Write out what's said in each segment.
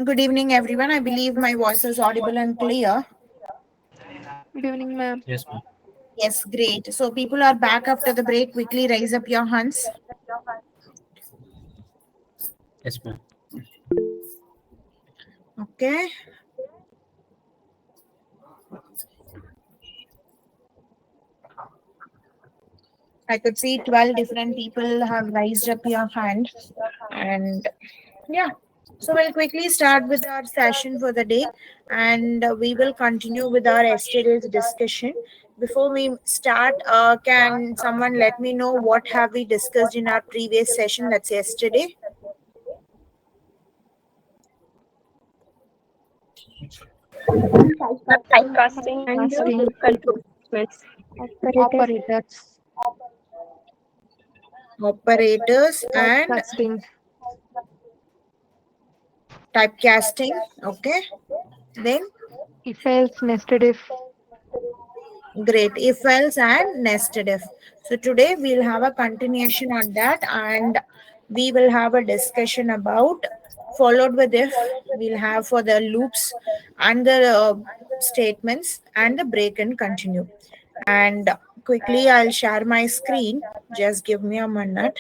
Good evening, everyone. I believe my voice is audible and clear. Good evening, ma'am. Yes, ma'am. Yes, great. So, people are back after the break. Quickly raise up your hands. Yes, ma'am. Okay. I could see 12 different people have raised up your hand. And yeah. So, we'll quickly start with our session for the day and we will continue with our yesterday's discussion. Before we start, can someone let me know what have we discussed in our previous session? That's yesterday. Typecasting and Casting control statements. operators, Operators and broadcasting, typecasting. Okay. Then if else, nested if, great. If else and nested if. So today we'll have a continuation on that and we will have a discussion about followed with if we'll have for the loops and the statements and the break and continue. And quickly I'll share my screen. Just give me a minute.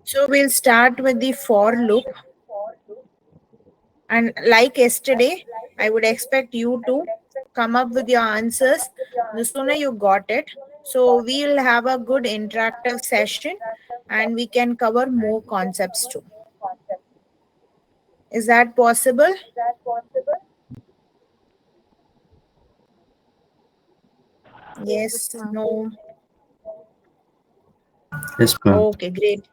So we'll start with the for loop. And like yesterday, I would expect you to come up with your answers the sooner you got it. So we'll have a good interactive session and we can cover more concepts too. Is that possible? yes, Yes, ma'am. no. Yes, ma'am. Okay, great.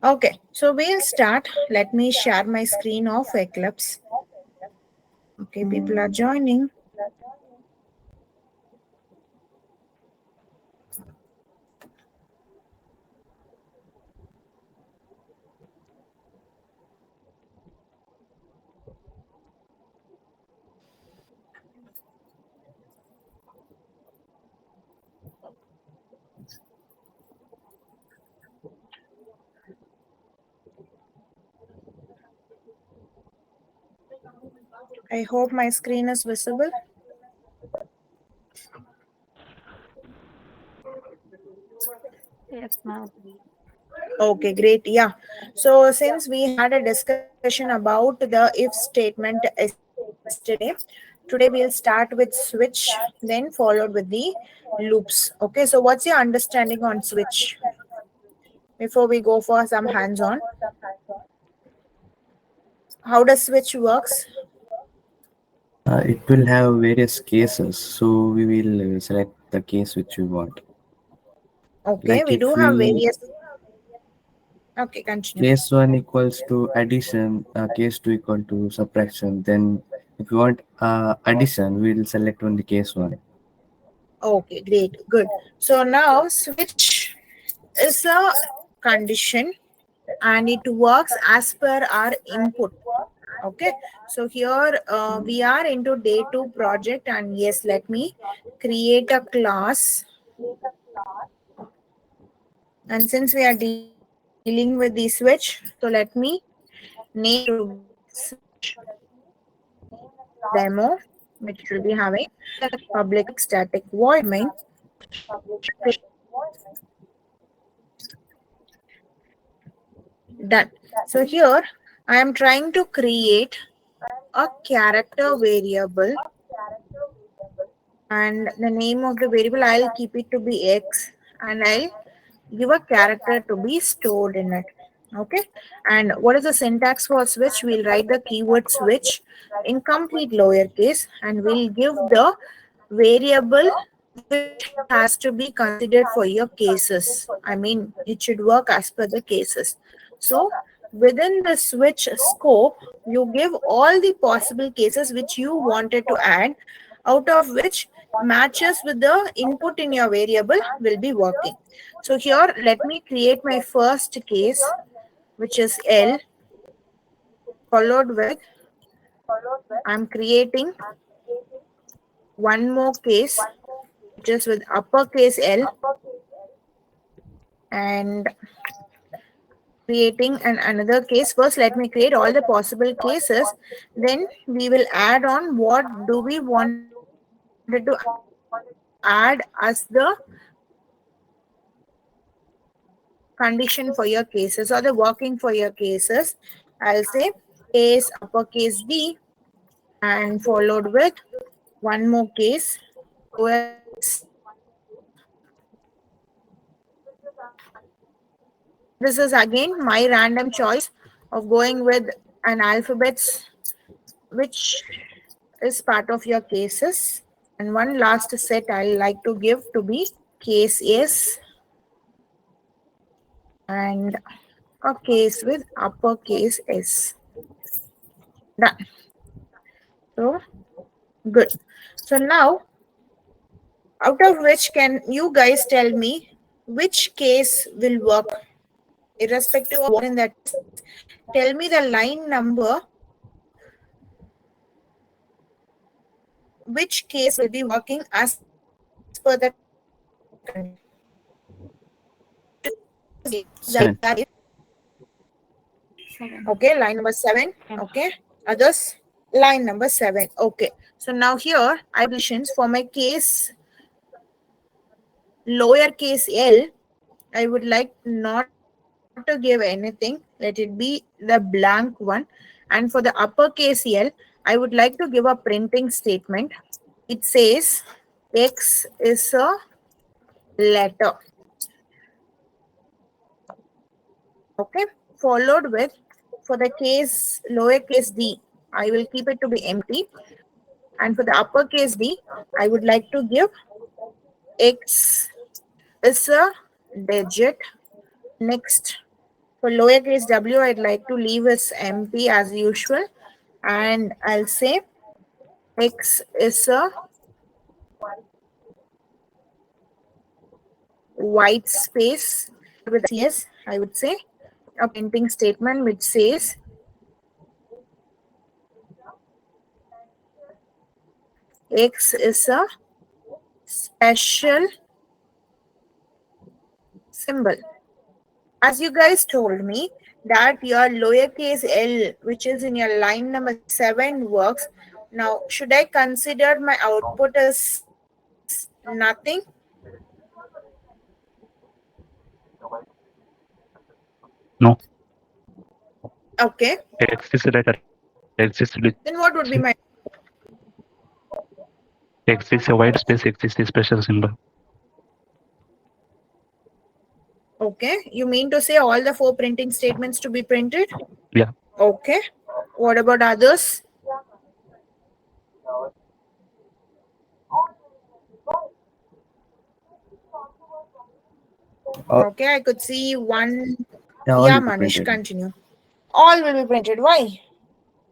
Okay, so we'll start. Let me share my screen of Eclipse. Okay, people are joining. I hope my screen is visible. Yes, ma'am. Okay, great. Yeah. So since we had a discussion about the if statement yesterday, today we'll start with switch, then followed with the loops. Okay, so what's your understanding on switch before we go for some hands-on? How does switch works? It will have various cases, so we will select the case which we want. Okay, Like we do if have we various. Okay, continue. case 1 equals to addition, case 2 equal to subtraction, then if you want addition, we will select only case 1. Okay, great, good. So now switch is a condition and it works as per our input. Okay, so here we are into day 2 project and yes, let me create a class. And since we are dealing with the switch, so let me name the class to be switch demo, which will be having public static void main. Done. So here I am trying to create a character variable and the name of the variable I'll keep it to be X and I'll give a character to be stored in it. Okay, and what is the syntax for switch? We'll write the keyword switch in complete lowercase and we'll give the variable which has to be considered for your cases. I mean, it should work as per the cases. So within the switch scope, you give all the possible cases which you wanted to add, out of which matches with the input in your variable will be working. So here, let me create my first case, which is L, followed with, I'm creating one more case, which is with uppercase L, and creating another case. First, let me create all the possible cases. Then we will add on what do we wanted to add as the condition for your cases or the working for your cases. I'll say case uppercase D and followed with one more case lowercase. This is again my random choice of going with an alphabets which is part of your cases. And one last set I like to give to be case S and a case with uppercase S. Done. So good. So now, out of which can you guys tell me which case will work, irrespective of what in that? Tell me the line number. Which case will be working as per the condition? 7. Okay, line number 7. Okay, others, line number 7. Okay, so now here I have conditions for my case lowercase l. I would like not to give anything, let it be the blank one. And for the uppercase l, I would like to give a printing statement. It says X is a letter. Okay, followed with, for the case lowercase d, I will keep it to be empty. And for the uppercase D, I would like to give X is a digit. Next, for lowercase w, I'd like to leave as empty as usual. And I'll say X is a white space with yes, I would say a printing statement which says X is a special symbol. As you guys told me that your lowercase l, which is in your line number 7, works. Now, should I consider my output as nothing? No. Okay. X is a letter. X is Then what would be my X is a white space. X is a special symbol. okay? You mean to say all the 4 printing statements to be printed? Yeah. Okay. What about others? Okay, I could see one. All Yeah, will be Manish, printed. continue. All will be printed. Why?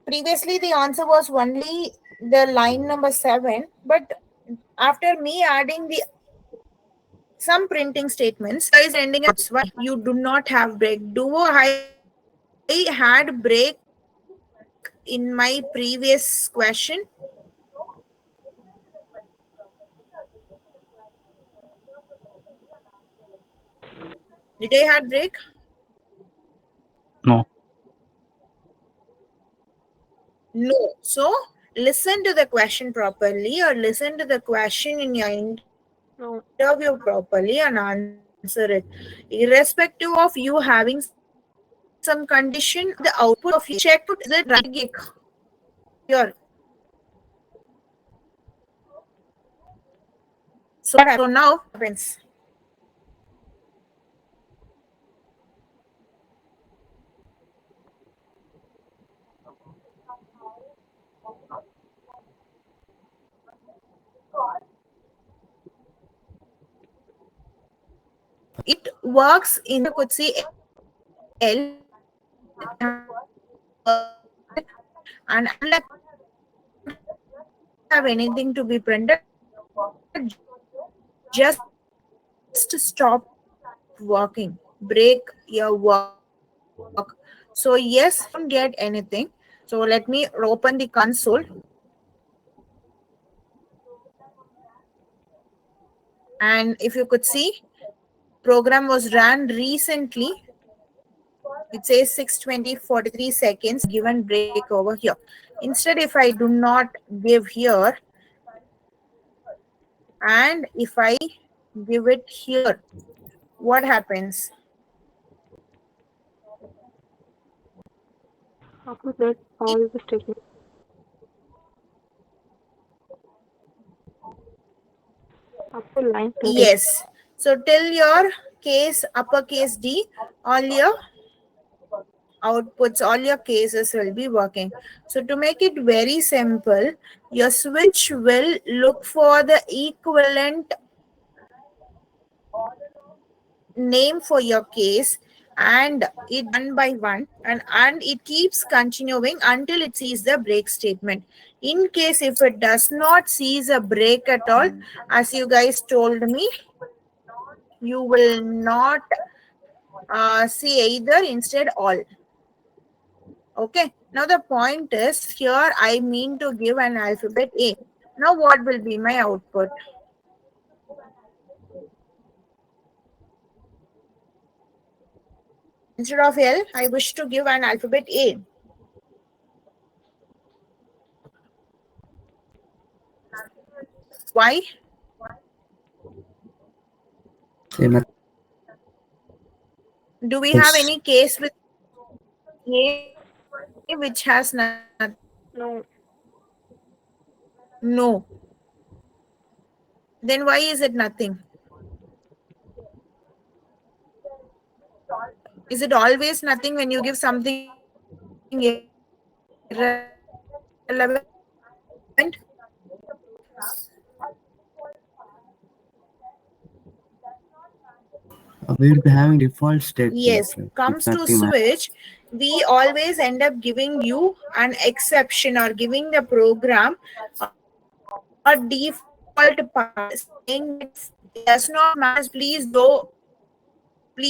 Previously, the answer was only the line number 7, but after me adding the some printing statements, guys ending up why you do not have break. Do I had break in my previous question? Did I had break? No. No. So listen to the question properly or listen to the question in your No. interview properly and answer it. Irrespective of you having some condition, the output of you check it, is it right gig? Here. So now happens. It works in, you could see L and unlike have anything to be printed, just stop working, break your work. So yes, don't get anything. So let me open the console. And if you could see, program was ran recently. It says 6:20:43 seconds given break over here. Instead, if I do not give here and if I give it here, what happens? After that, all the statements. After line 2. Yes. So till your case uppercase D, all your outputs, all your cases will be working. So to make it very simple, your switch will look for the equivalent name for your case and it one by one and it keeps continuing until it sees the break statement. In case if it does not sees a break at all, as you guys told me, you will not see either, instead all. Okay, now the point is here I mean to give an alphabet A. Now what will be my output? Instead of L, I wish to give an alphabet A. Why? Say nothing. Do we have any case with A which has nothing? No. No. Then why is it nothing? Is it always nothing when you give something irrelevant? We'll be having default statements. Yes, Like, comes if to nothing matters. switch, we always end up giving you an exception or giving the program a default part saying it does not matter, please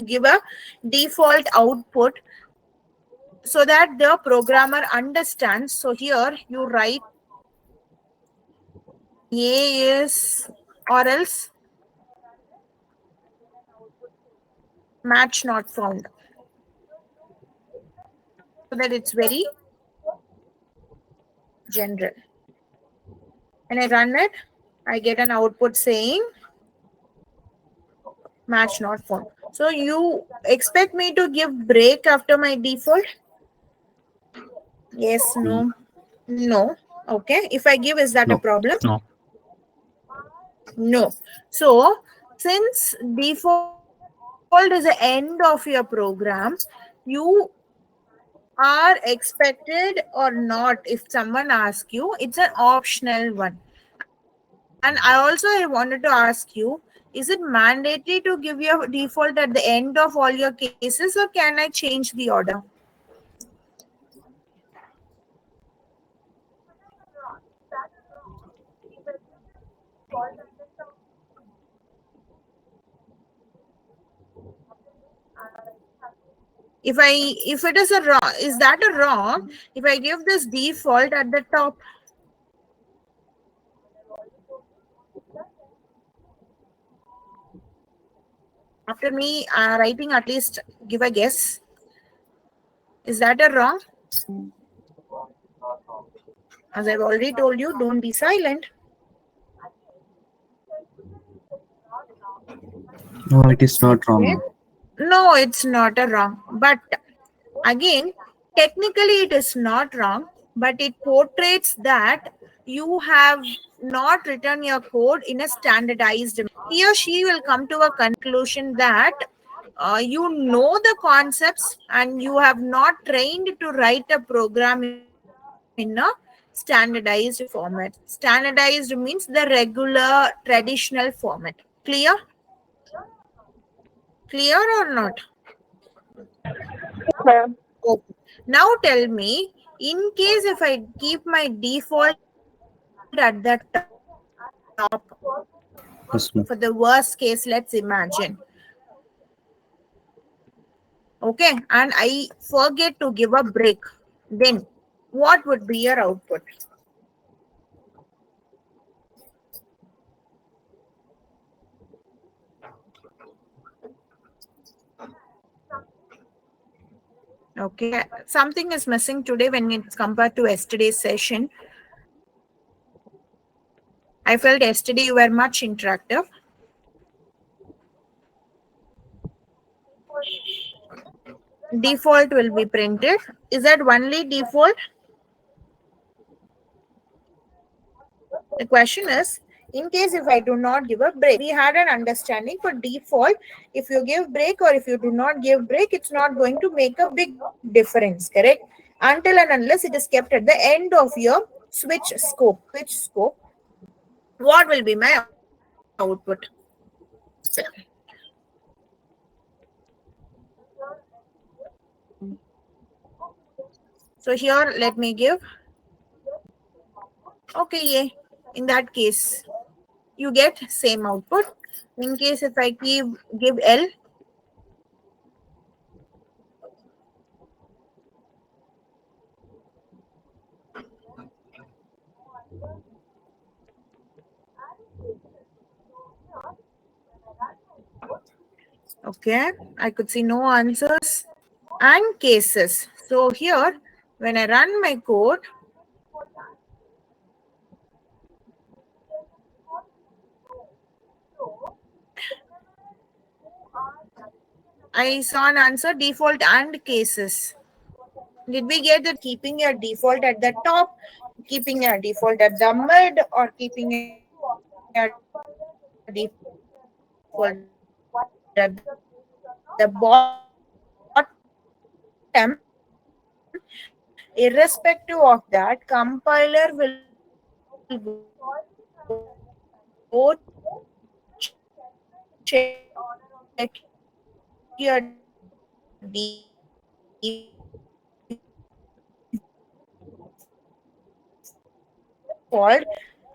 give a default output so that the programmer understands. So here you write A is or else match not found, so that it's very general. When I run it, I get an output saying match not found. So you expect me to give break after my default? Yes, no, no. Okay, if I give, is that a No. problem? No. No. So since default is the end of your program, you are expected or not, if someone asks you, it's an optional one. And I wanted to ask you, is it mandatory to give your default at the end of all your cases, or can I change the order? If it is a wrong, is that a wrong if I give this default at the top? After me writing, at least give a guess. Is that a wrong? As I've already told you, don't be silent. No, it is not wrong. Okay. No, it's not a wrong. But again, technically it is not wrong, but it portrays that you have not written your code in a standardized manner. He or she will come to a conclusion that you know the concepts and you have not trained to write a program in a standardized format. Standardized means the regular traditional format. Clear? Clear or not? Ma'am. Okay. Now tell me, in case if I keep my default at the top, Yes, ma'am. for the worst case, let's imagine. Okay, and I forget to give a break, then what would be your output? Okay, something is missing today when it's compared to yesterday's session. I felt yesterday you were much interactive. Default will be printed. Is that only default? The question is, in case if I do not give a break, we had an understanding for default. If you give break or if you do not give break, it's not going to make a big difference, correct? Until and unless it is kept at the end of your switch scope. What will be my output? So here, let me give. Okay, yeah. In that case, you get same output. In case if I give L, okay, I could see no answers and cases. So here, when I run my code, I saw an answer default and cases. Did we get that keeping your default at the top, keeping your default at the mid, or keeping your default at the bottom? Irrespective of that, compiler will go check your default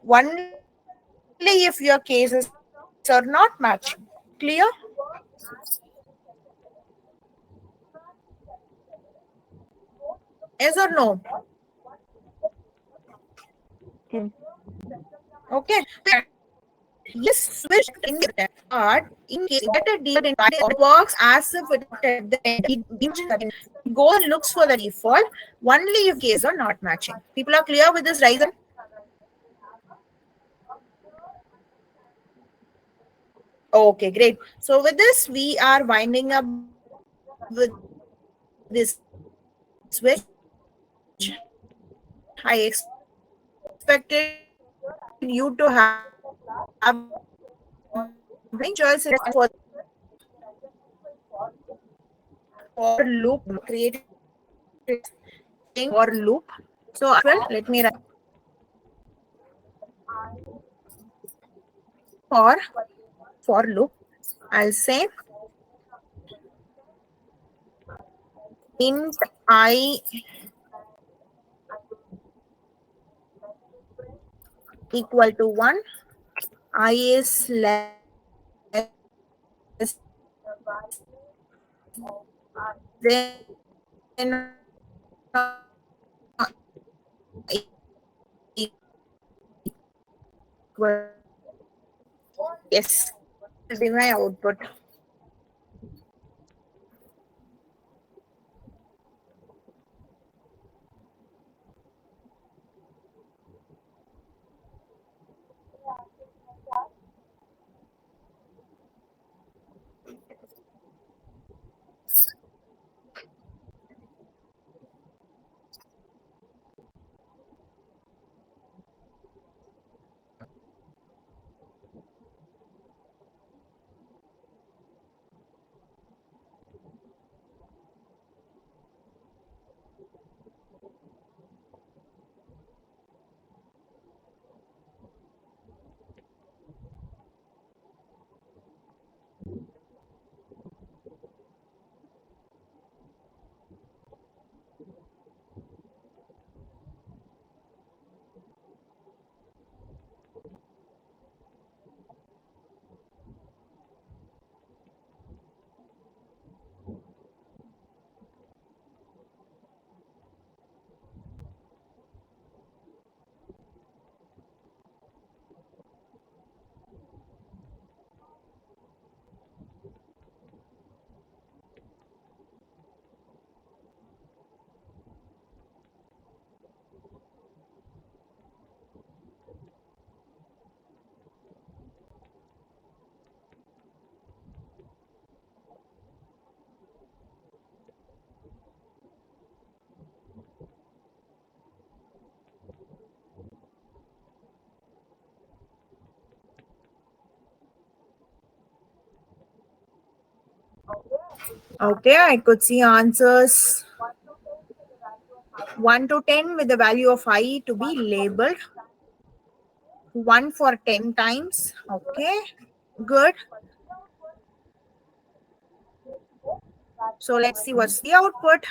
only if your cases are not matching. Clear? Yes or no? Yes. Okay. Yes, switch in the part in case you get a default in it works as if it at the end. It goes and looks for the default only if cases are not matching. People are clear with this, Ryzen? Okay, great. So with this, we are winding up with this switch. I expected you to have many choices for loop created for loop. So well, let me write for loop. I'll say int I equal to 1, I is less than equal. Yes, will be my output. Okay, I could see answers 1 to 10 with the value of I to be labeled. 1 for 10 times. Okay, good. So let's see what's the output.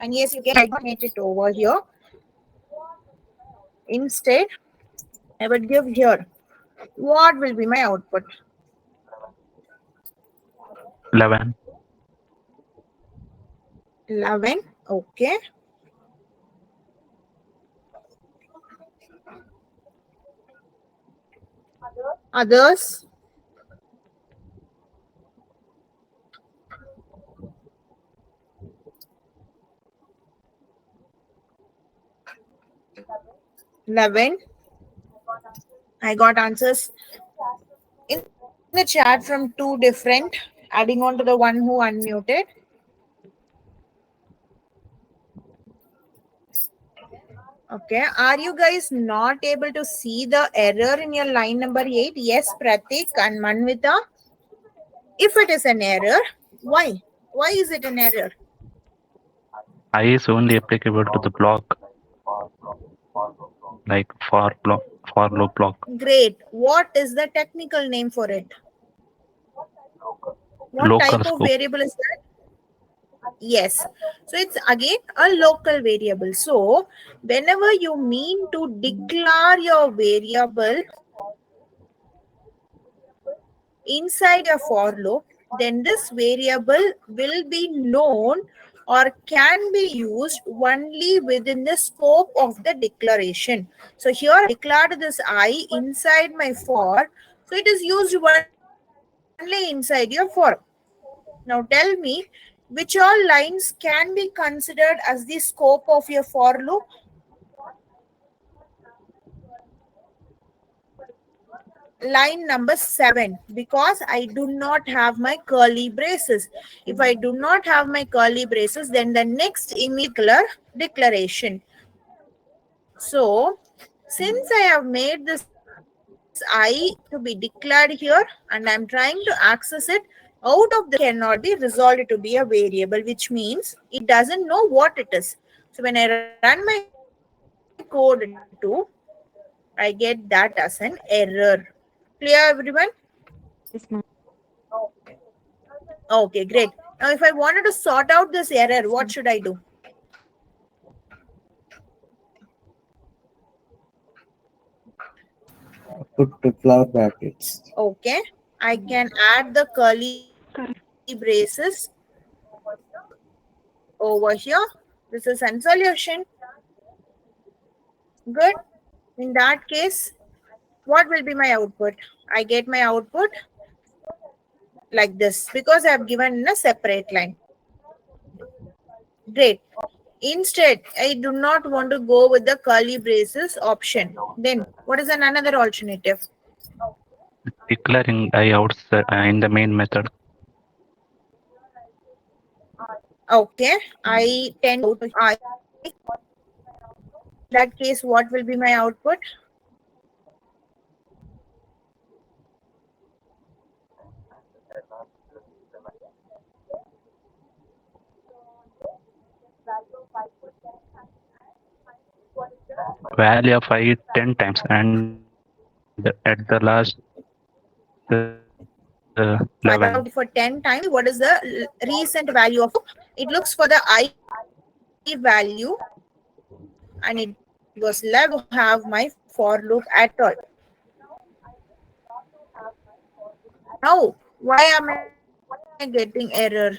And yes, you can automate it over here. Instead, I would give here. What will be my output? 11. 11. Okay. Others? Eleven. I got answers in the chat from two different, adding on to the one who unmuted. Okay, are you guys not able to see the error in your line number 8? Yes, Pratik and Manvita. If it is an error, why? Why is it an error? I is only applicable to the block, like for loop block. Great. What is the technical name for it? What Local type of scope. variable is that? Yes. So it's again a local variable. So whenever you mean to declare your variable inside a for loop, then this variable will be known or can be used only within the scope of the declaration. So here I declared this I inside my for, so it is used only inside your for. Now tell me, which all lines can be considered as the scope of your for loop? Line number 7, because I do not have my curly braces. If I do not have my curly braces, then the next immediate declaration. So since I have made this I to be declared here and I'm trying to access it, out of the cannot be resolved to be a variable, which means it doesn't know what it is. So when I run my code 2, I get that as an error. Clear, everyone? Yes, ma'am. Okay, great. Now if I wanted to sort out this error, what should I do? Put the flower brackets. Okay, I can add the curly braces over here. This is a solution. Good. In that case, what will be my output? I get my output like this because I have given in a separate line. Great. Instead, I do not want to go with the curly braces option. Then what is another alternative? Declaring I outside in the main method. Okay, I tend to I. In that case, what will be my output? Value of I 10 times and at the last 11. For 10 times, what is the recent value of? It looks for the I value and it was left to have my for loop at all. Now, why am I getting error?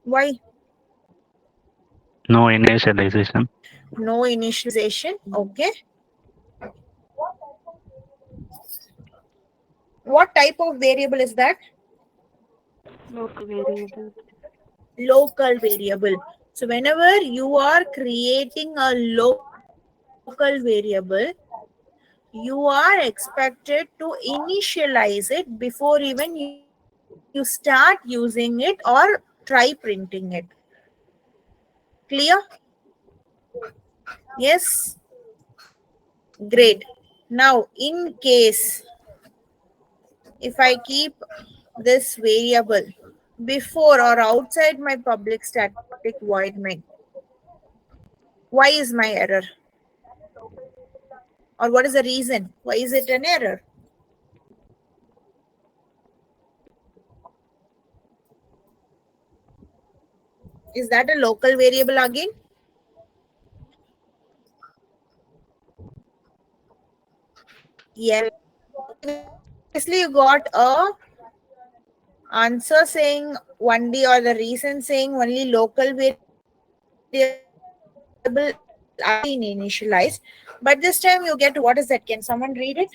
Why? No initialization. No initialization. Okay. What type of variable is that? Local variable. Local variable. So whenever you are creating a local variable, you are expected to initialize it before even you start using it or try printing it. Clear? Yes? Great. Now, in case if I keep this variable before or outside my public static void main, why is my error? Or what is the reason? Why is it an error? Is that a local variable again? Yes. Obviously, you got a answer saying only, or the reason saying only local variable initialized. But this time you get, what is that? Can someone read it?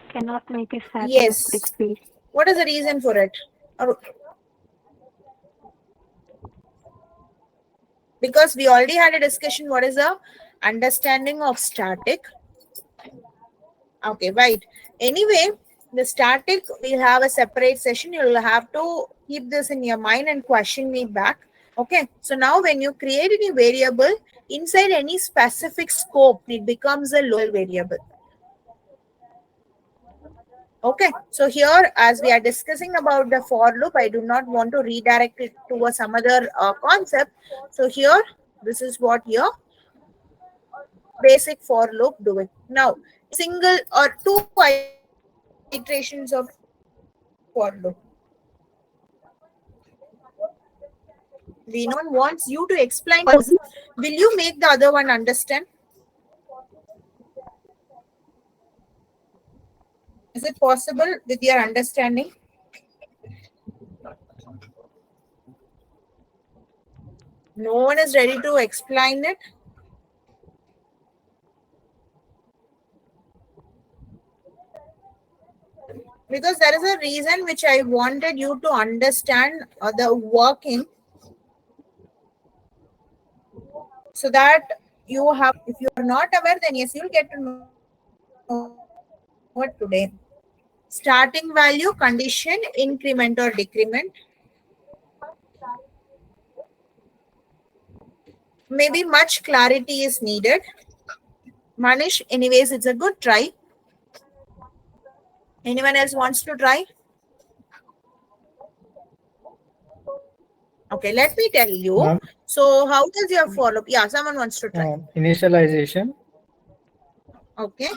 Cannot make a static Yes. space. What is the reason for it? Or because we already had a discussion, what is the understanding of static? Okay, right. Anyway, the static, we'll have a separate session. You'll have to keep this in your mind and question me back. Okay, so now when you create any variable inside any specific scope, it becomes a local variable. Okay, so here as we are discussing about the for loop, I do not want to redirect it towards some other concept. So here, this is what your basic for loop doing. Now, single or two iterations of for loop. We no one wants you to explain. Will you make the other one understand? Is it possible with your understanding? No one is ready to explain it. Because there is a reason which I wanted you to understand the working, so that you have, if you are not aware, then yes, you'll get to know it today. Starting value, condition, increment or decrement. Maybe much clarity is needed. Manish, anyways, it's a good try. Anyone else wants to try? Okay, let me tell you. Ma'am, So how does your follow? Yeah, someone wants to try. initialization, Okay.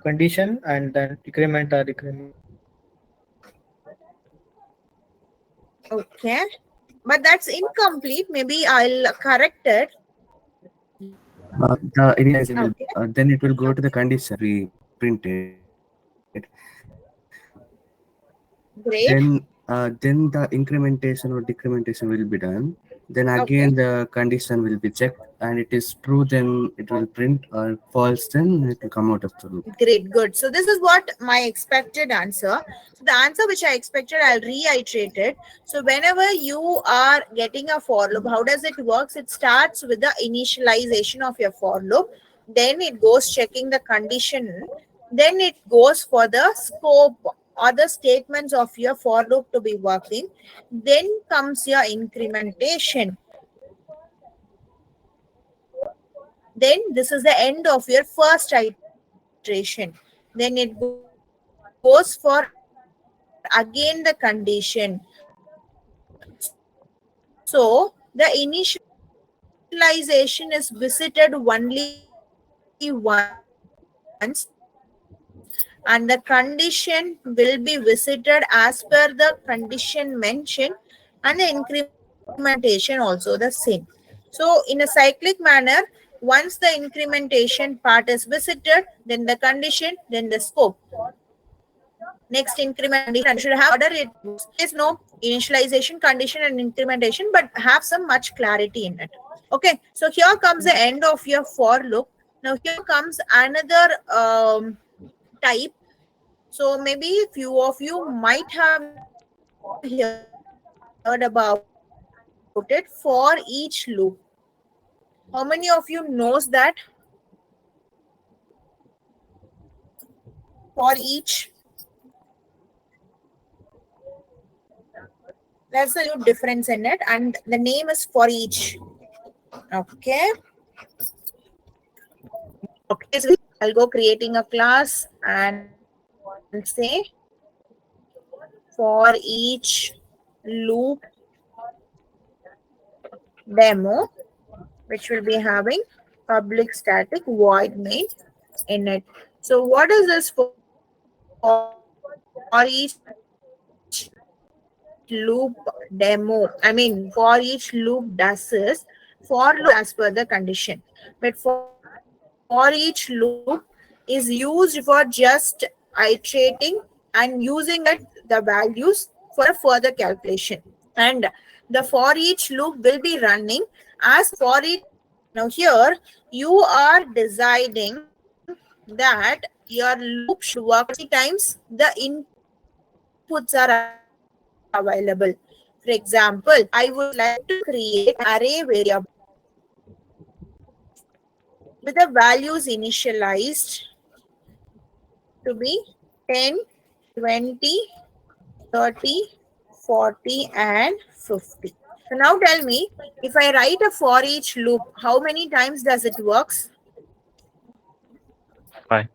condition, and then decrement or decrement. Okay. But that's incomplete. Maybe I'll correct it. The initialization will, Okay. then it will go to the condition we printed. Great. Then the incrementation or decrementation will be done. Then again the condition will be checked, and it is true, then it will print, or false, then it will come out of the loop. Great, good. So this is what my expected answer. So the answer which I expected, I'll reiterate it. So whenever you are getting a for loop, how does it works? It starts with the initialization of your for loop. Then it goes checking the condition. Then it goes for the scope or the statements of your for loop to be working. Then comes your incrementation. Then this is the end of your first iteration. Then it goes for again the condition. So the initialization is visited only once, and the condition will be visited as per the condition mentioned, and the incrementation also the same. So in a cyclic manner, once the incrementation part is visited, then the condition, then the scope. Next increment should have order. It is no initialization, condition, and incrementation, but have some much clarity in it. Okay, so here comes the end of your for loop. Now here comes another type. So maybe few of you might have heard about it for each loop. How many of you knows that? For each. There's a new difference in it, and the name is for each. Okay. Okay, so I'll go creating a class and say for each loop demo, which will be having public static void main in it. So what is this for each loop demo? I mean, for each loop does is for loop as per the condition, but for each loop is used for just iterating and using it the values for a further calculation, and the for each loop will be running as for each. Now here you are deciding that your loop should work times the inputs are available. For example, I would like to create an array variable with the values initialized to be 10, 20, 30, 40, and 50. So now tell me, if I write a for each loop, how many times does it works? 5.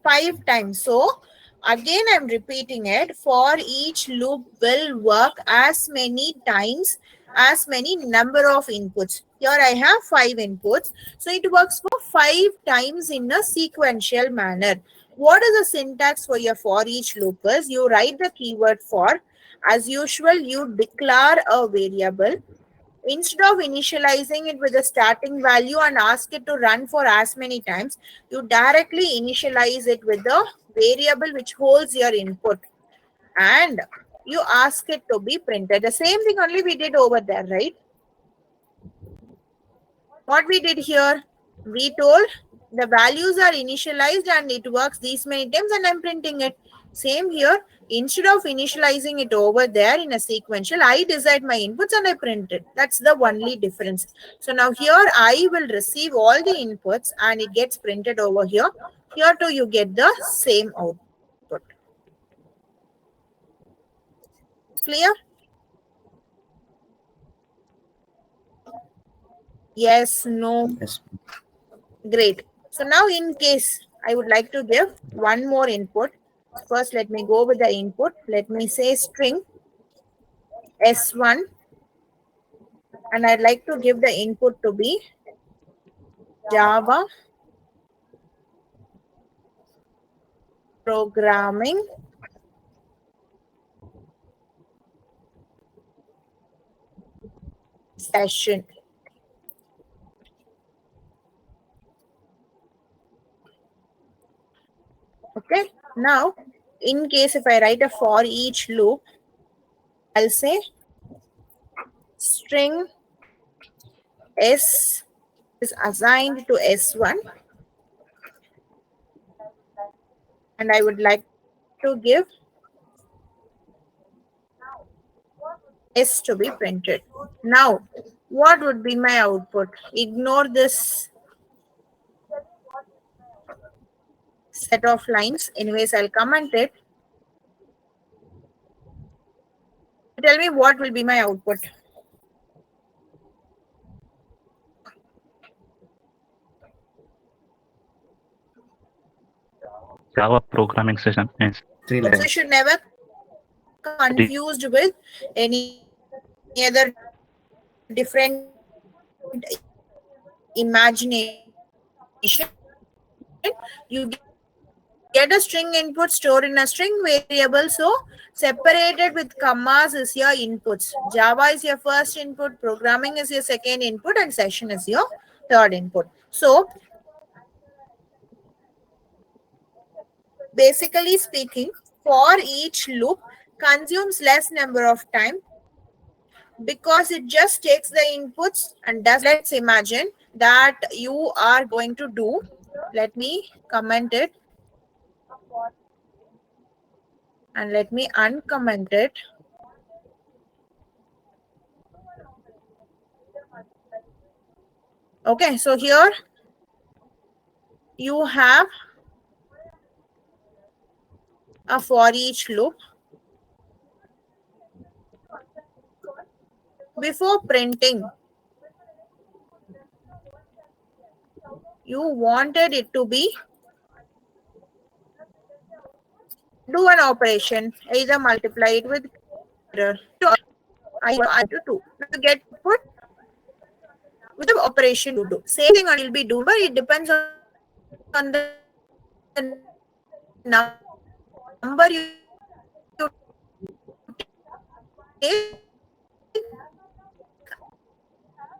5 times. So again I'm repeating it, for each loop will work as many times as many number of inputs. Here I have 5 inputs, so it works for 5 times in a sequential manner. What is the syntax for your for each loop is you write the keyword for. As usual, you declare a variable. Instead of initializing it with a starting value and ask it to run for as many times, you directly initialize it with the variable which holds your input, and you ask it to be printed. The same thing only we did over there, right? What we did here, we told the values are initialized and it works these many times and I'm printing it. Same here, instead of initializing it over there in a sequential, I decide my inputs and I print it. That's the only difference. So now here I will receive all the inputs and it gets printed over here. Here too you get the same output. Clear? Yes, no. Yes. Great. So now in case I would like to give one more input. First, let me go with the input. Let me say string S1, and I'd like to give the input to be Java programming session. Okay. Now, in case if I write a for each loop, I'll say string S is assigned to S1, and I would like to give S to be printed. Now, what would be my output? Ignore this set of lines. Anyways, I'll comment it. Tell me what will be my output. Java programming session is 3 So lines. you should never confused with any other different imagination. You get a string input stored in a string variable, so separated with commas is your inputs. Java is your first input, programming is your second input, and session is your third input. So basically speaking, for each loop consumes less number of time because it just takes the inputs and does. Let's imagine that you are going to do, let me comment it and let me uncomment it. Okay, so here you have a for each loop. Before printing, you wanted it to be do an operation, either multiply it with I to 2. Now you get put with the operation you do. Same thing will be do, but it depends on the number you take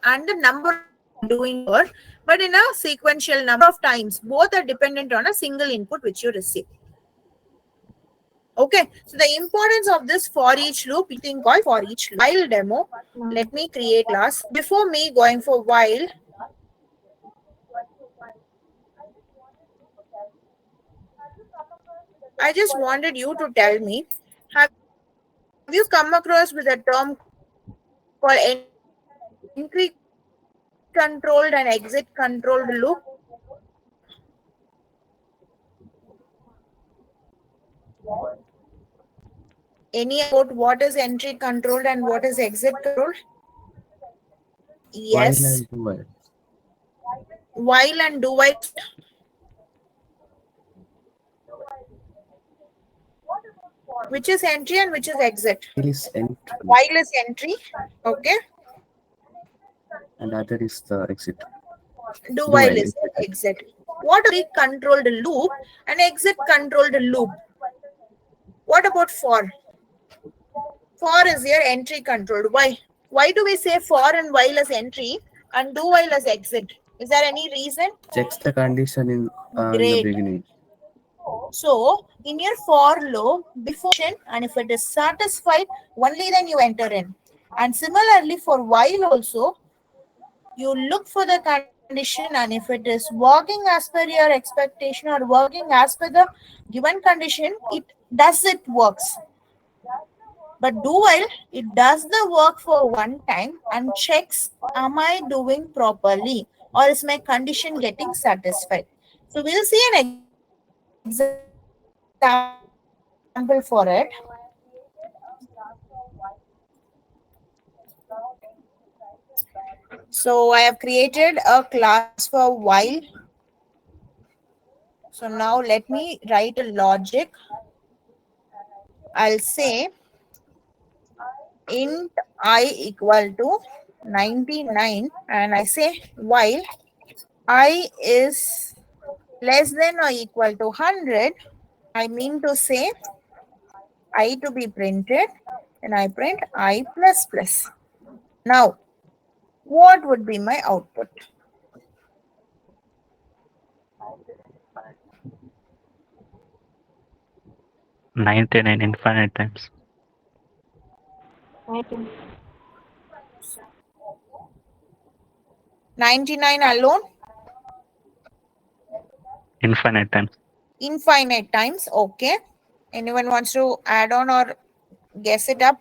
and the number doing work, but in a sequential number of times. Both are dependent on a single input which you receive. Okay, so the importance of this for each loop, you think called for each loop. While demo, let me create class. Before me going for while, I just wanted you to tell me, have you come across with a term called entry controlled and exit controlled loop? Any about what is entry controlled and what is exit controlled? While Yes. and do while. While and do while. Which is entry and which is exit? While is entry While is entry. Okay. and other is the exit. Do Do while while is exit. What is controlled loop and exit controlled loop? What about for? For is your entry controlled. Why? Why do we say for and while as entry and do while as exit? Is there any reason? Checks the condition in the Great. beginning. So in your for loop, before and if it is satisfied, only then you enter in. And similarly for while also, you look for the condition, and if it is working as per your expectation or working as per the given condition, it works. But do while, it does the work for one time and checks, am I doing properly or is my condition getting satisfied? So we'll see an example for it. So I have created a class for while. So now let me write a logic. I'll say int I equal to 99 and I say while I is less than or equal to 100, I mean to say I to be printed and I print I plus plus. Now, what would be my output? $99 infinite times. 99 alone? Infinite times. Infinite times. Okay. Anyone wants to add on or guess it up?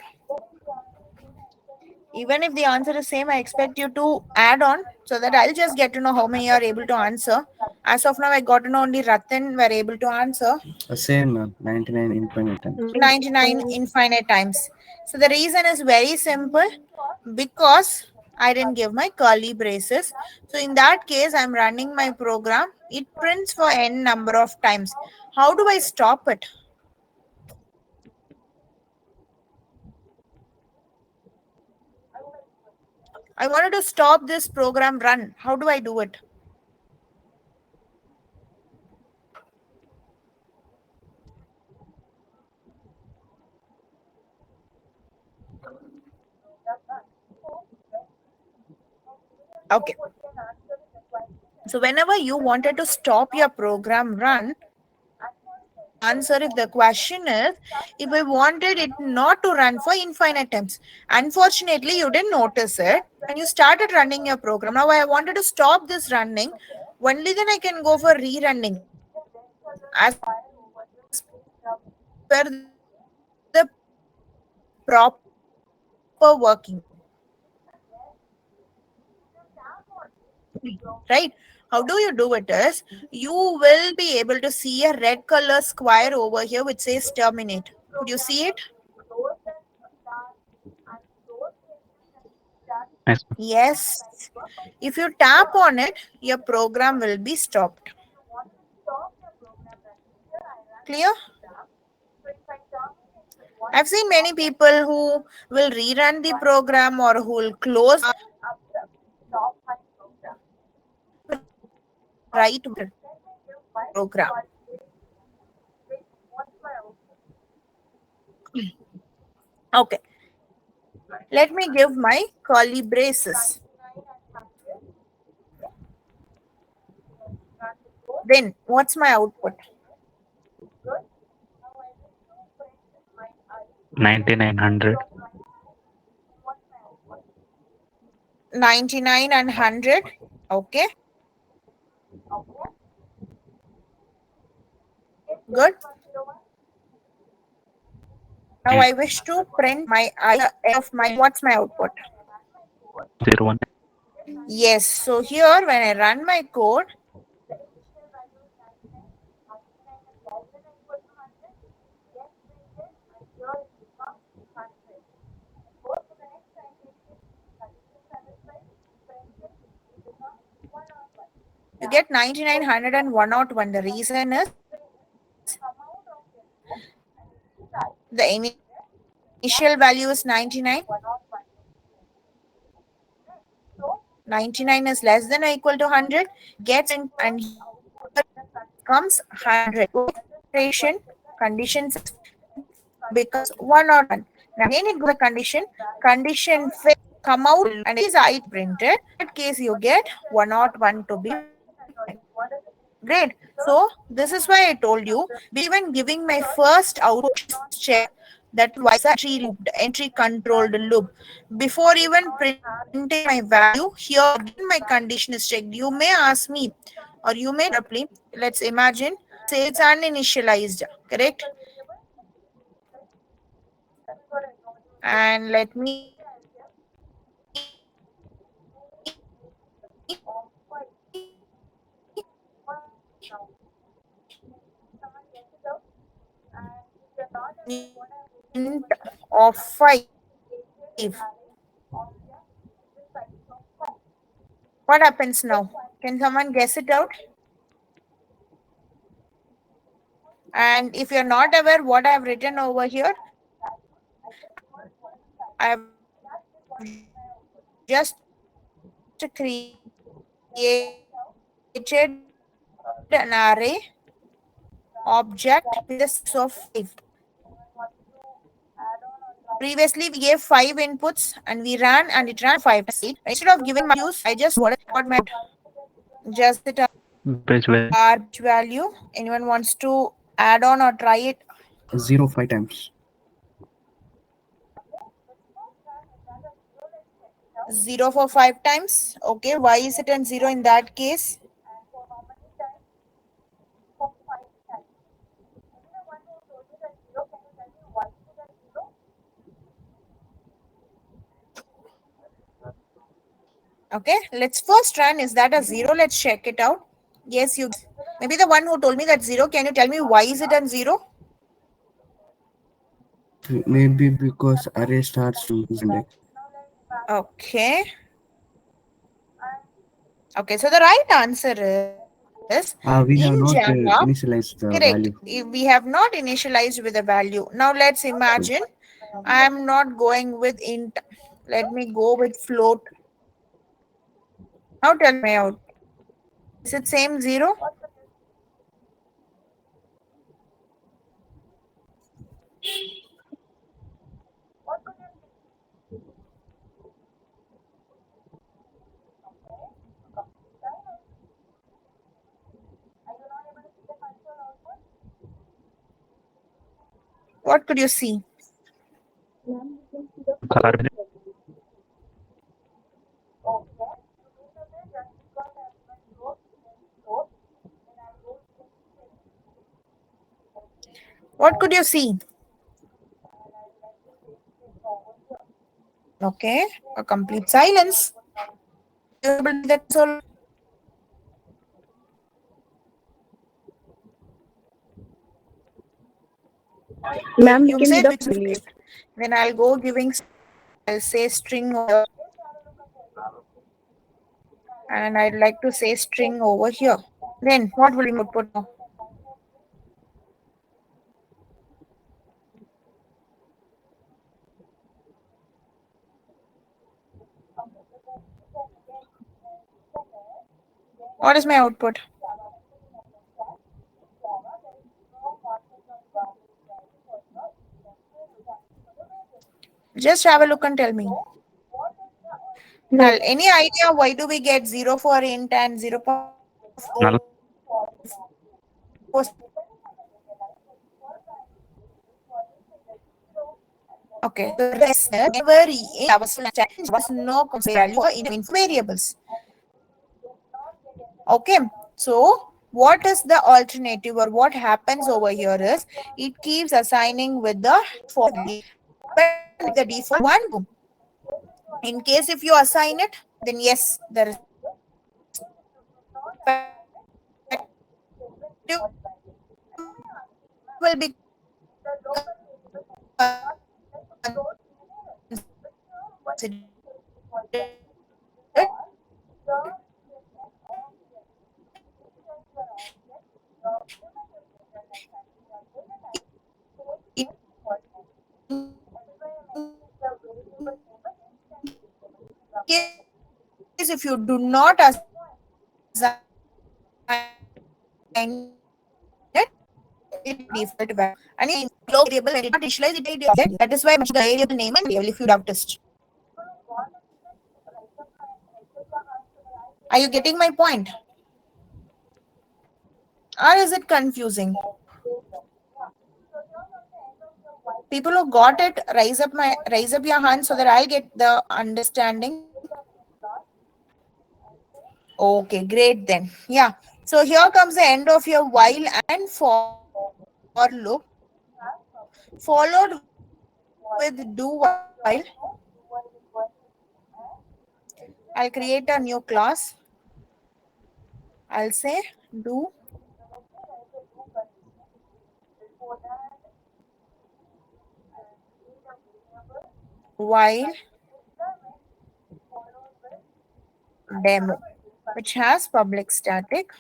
Even if the answer is same, I expect you to add on so that I'll just get to know how many are able to answer. As of now, I got to know only Ratan were able to answer. Same 99 infinite times. 99 infinite times. So the reason is very simple, because I didn't give my curly braces. So in that case, I'm running my program. It prints for n number of times. How do I stop it? I wanted to stop this program run. How do I do it? Okay. So whenever you wanted to stop your program run, answer if the question is, if I wanted it not to run for infinite times. Unfortunately, you didn't notice it and you started running your program. Now I wanted to stop this running. Only then I can go for rerunning as per the proper working. right? How do you do it is, you will be able to see a red color square over here which says terminate. Could you see it? Yes. Yes. If you tap on it, your program will be stopped. Clear? I've seen many people who will rerun the program or who will close right program. Okay. Let me give my curly braces. Then what's my output? 9900. 99 and 100. Okay. Good. Now I wish to print my of my what's my output? 01. Yes. So here when I run my code, you get 99, 100 and 101. The reason is the initial value is 99. 99 is less than or equal to 100. Gets in and comes 100. Conditions becomes 101. Now again it goes the condition fail, come out and is I printed. In that case you get 101 to be great. So this is why I told you, even giving my first output check, that was entry controlled loop. Before even printing my value, here again my condition is checked. You may ask me, or you may apply. Let's imagine, say it's uninitialized, correct? And let me int of 5. What happens now? Can someone guess it out? And if you're not aware what I've written over here, I've just created an array object with a set of 5. Previously, we gave 5 inputs and we ran and it ran 5 times. Instead of giving my use, I just got my just the Bridge value. value. Anyone wants to add on or try it? 0 5 times. 0 for 5 times. Okay, why is it and 0 in that case? Okay, let's first run. Is that a 0? Let's check it out. Yes, you. Maybe the one who told me that 0. Can you tell me why is it and 0? Maybe because array starts from index. Okay. Okay, so the right answer is We have in not Java. initialized the Correct. value. We have not initialized with a value. Now let's imagine I am not going with int. Let me go with float. Now tell me out. Is it same 0? What could you see? Carbon. What could you see? Okay, a complete silence. You're able to see the console. Ma'am, You can say the which is it. Then I'll go giving, I'll say string over, and I'd like to say string over here. Then what will be my output now? What is my output? Just have a look and tell me. Well, any idea why do we get 0 for int and 0.4? Null. Okay, the rest never was no value in variables. Okay, so what is the alternative, or what happens over here is it keeps assigning with the for the default one boom. In case if you assign it, then yes, the will be case if you do not assign it, it default value. And in global variable, when it not initialize it, that is why I mentioned the variable name and variable if you noticed. Are you getting my point? Or is it confusing? People who got it, raise up your hand so that I'll get the understanding. Okay, great then. Yeah. So here comes the end of your while and for loop, followed with do while. I'll create a new class. I'll say do while demo, which has public static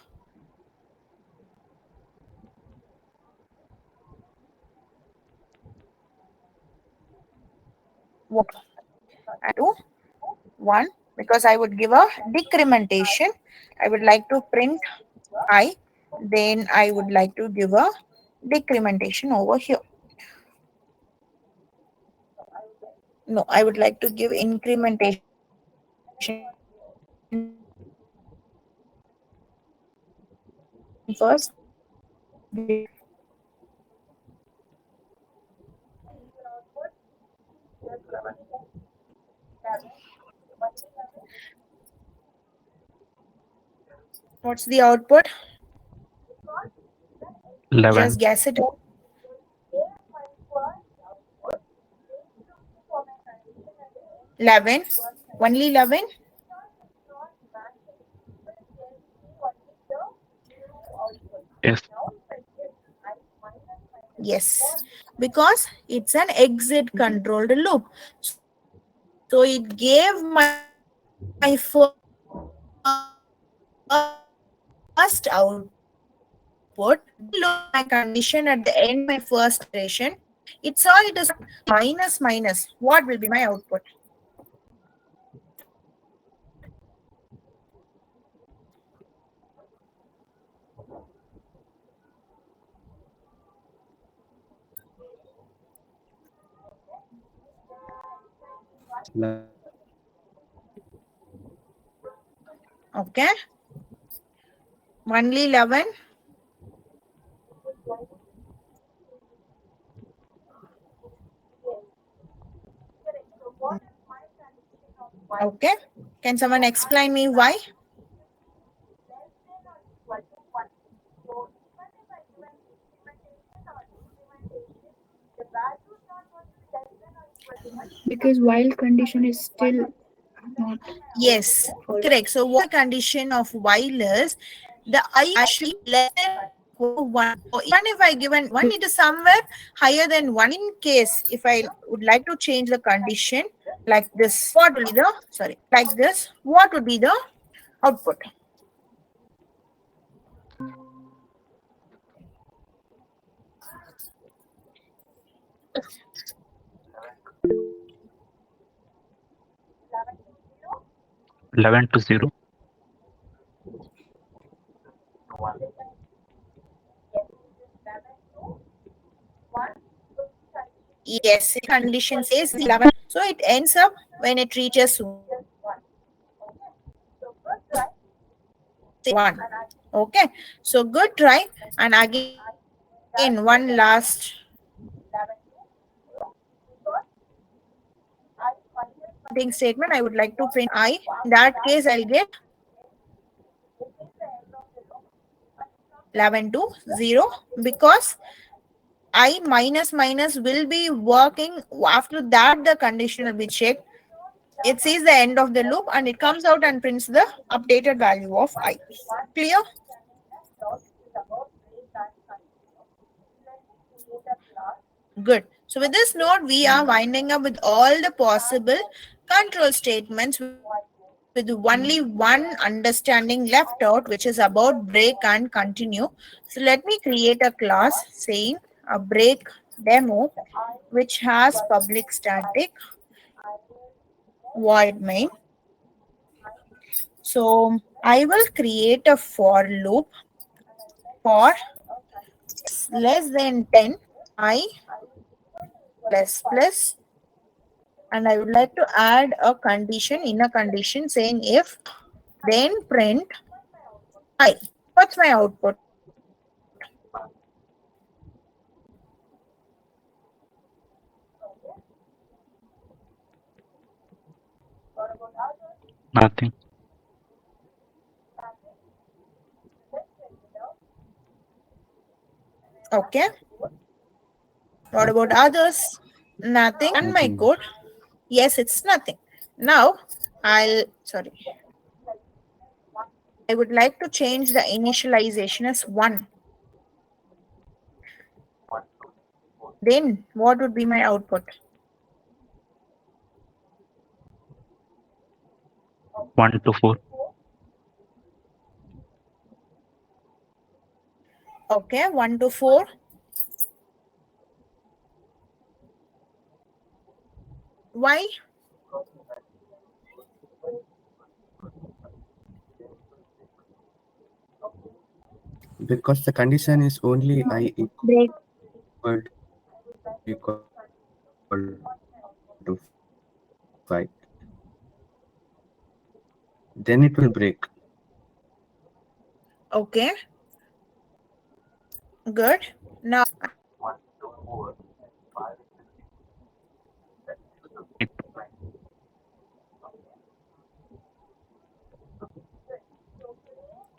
what I do one, because I would give a decrementation. I would like to print I, then I would like to give a decrementation over here. No, I would like to give incrementation first. What's the output? 11. Just guess it. $11. Only 11. Yes. Yes, because it's an exit controlled loop. So it gave my first output. Look, my condition at the end, my first iteration. It's all it is minus minus. What will be my output? Okay. Only 11. Okay. Can someone explain me why? Because while condition is still not Yes, correct. So what condition of while is the I actually less than 1. So even if I given 1, it is somewhere higher than 1. In case if I would like to change the condition like this, what will be the, sorry, like this, what would be the output? Eleven to 0. Yes, the condition says 11. So it ends up when it reaches 1. Okay. So good try. And again, one last statement. I would like to print I. In that case, I'll get 11 to 0 because I minus minus will be working. After that, the condition will be checked. It says the end of the loop and it comes out and prints the updated value of I. Clear? Good. So with this note, we are winding up with all the possible control statements with only one understanding left out, which is about break and continue. So let me create a class saying a break demo, which has public static void main. So I will create a for loop for less than 10 I plus plus, and I would like to add a condition in a condition saying if then print I. What's my output? Nothing. Okay. What about others? Nothing. And my Nothing. code? Yes, it's nothing. Now I would like to change the initialization as 1. Then what would be my output? 1 to 4. Okay, 1 to 4. Why? Because the condition is only I Break. equal to 5. Then it will break. Okay. Good. Now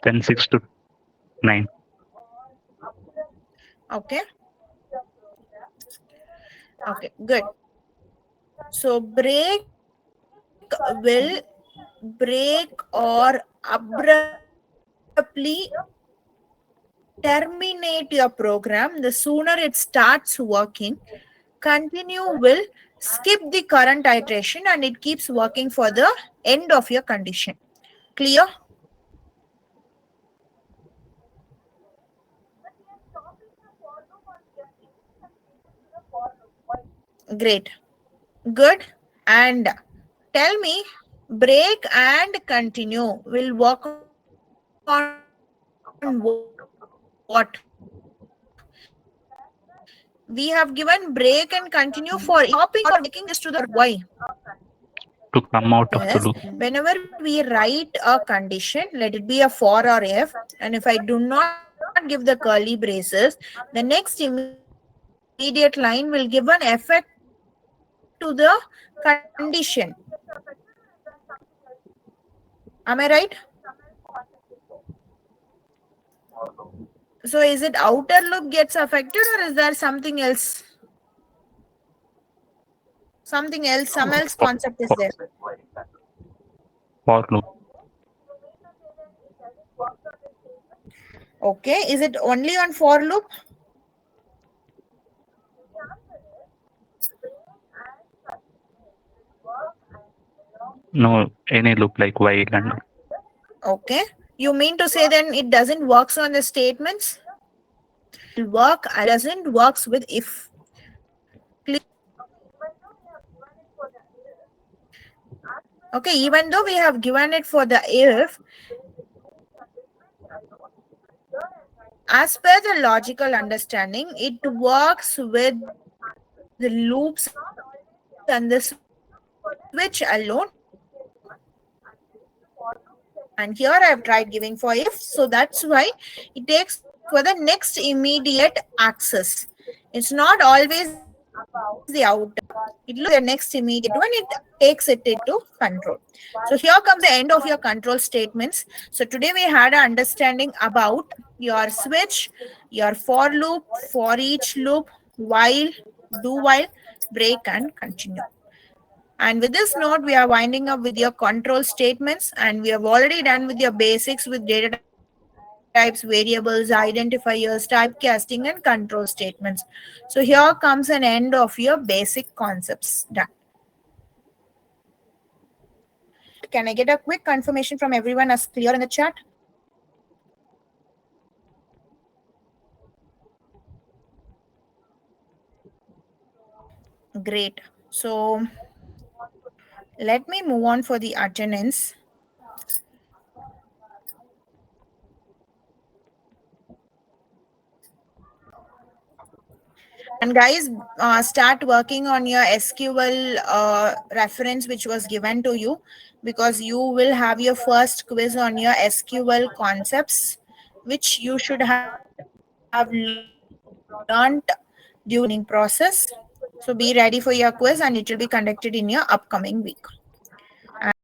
Then 6 to 9. okay. Okay, good. So break will break or abruptly terminate your program the sooner it starts working. Continue will skip the current iteration and it keeps working for the end of your condition. Clear? Great. Good. And tell me, break and continue will work on what? We have given break and continue for stopping or making this to the why. To come out of the Yes, loop. whenever we write a condition, let it be a for or if, and if I do not give the curly braces, the next immediate line will give an effect to the condition. Am I right? So is it outer loop gets affected or is there something else? Something else, some else concept is there. For loop. Okay, is it only on for loop? No, any loop like while and Okay, you mean to say then it doesn't works on the statements? It work doesn't works with if. Okay, even though we have given it for the if, as per the logical understanding, it works with the loops and the switch alone. And here I have tried giving for if, so that's why it takes for the next immediate access. It's not always the outer. It looks at the next immediate one, it takes it into control. So here comes the end of your control statements. So today we had an understanding about your switch, your for loop, for each loop, while, do while, break, and continue. And with this note, we are winding up with your control statements, and we have already done with your basics with data types, variables, identifiers, typecasting, and control statements. So here comes an end of your basic concepts done. Can I get a quick confirmation from everyone as clear in the chat? Great. So let me move on for the attendance. And guys, start working on your SQL reference which was given to you, because you will have your first quiz on your SQL concepts, which you should have learned during process. So be ready for your quiz, and it will be conducted in your upcoming week.